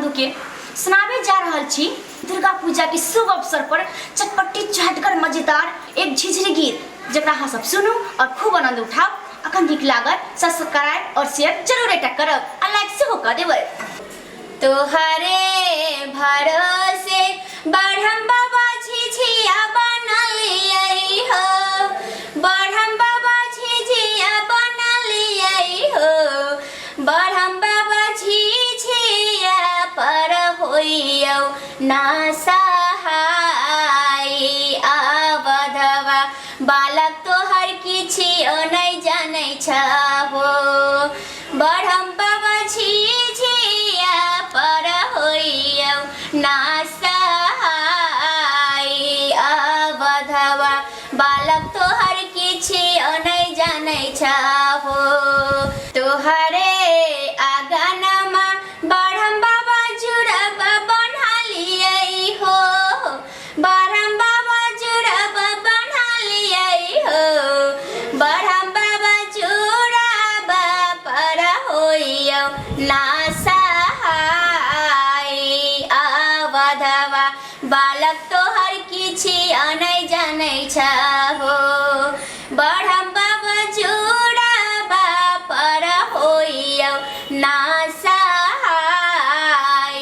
बंधु के सुनावे जा रहल छी दुर्गा पूजा के शुभ अवसर पर चटपटी चहटकर मजेदार एक झिझरी गीत जकरा अहाँ सब सुनू और खूब आनंद उठाओ। अखन नीक लागत सब्सक्राइब और शेयर जरूर एटा करब आ लाइक सेहो क देबै। तोहरे भरोसे बढ़म बाबा झिझिया बनलियै हो, बढ़म बाबा झिझिया बनलियै हो, बढ़म बाबा झिझिया पर होइयौ ना सहाय। अवधवा बालक तोहर किछियो नहि जानै छहो, बढ़म बाबा झिझिया पर होइयौ ना सहाय। अवधवा बालक तोहर किछियो नहि जानै छहो, तोहरे आंगनमा बढ़म बाबा जुड़ब बनलियै हो, बढ़म बाबा जुड़ब बनलियै हो, बढ़म बाबा जुड़ब पर होइयौ ना सहाय। अवधवा बालक तोहर किछियो नहि जानै छहो, बढ़म बाबा जुड़ब पर होइयौ ना सहाय।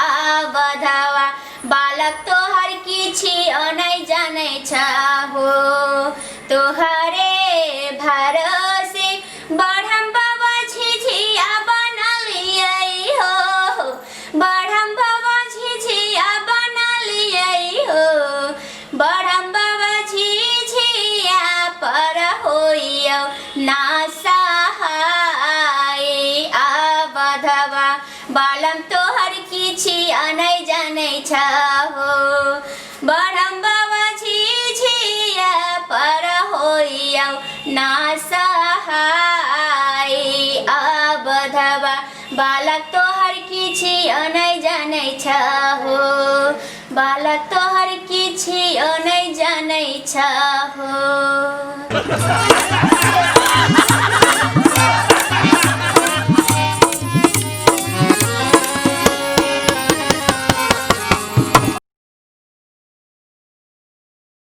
अवधवा बालक तोहर किछियो नहि जानै छहो, तोहरे भरोसे बढ़म बाबा झिझिया बनलियै हो, बढ़म बाबा झिझिया बनलियै हो, बढ़म बाबा झिझिया पर होइयौ ना सहाय। अवधवा बालक तोहर किछियो नहि जानै छहो, बढ़म बाबा झिझिया पर होइयौ ना सहाय। अवधवा बालक तोहर किछियो नहि जानै छहो, बालक तोहर किछियो नहि जानै छहो।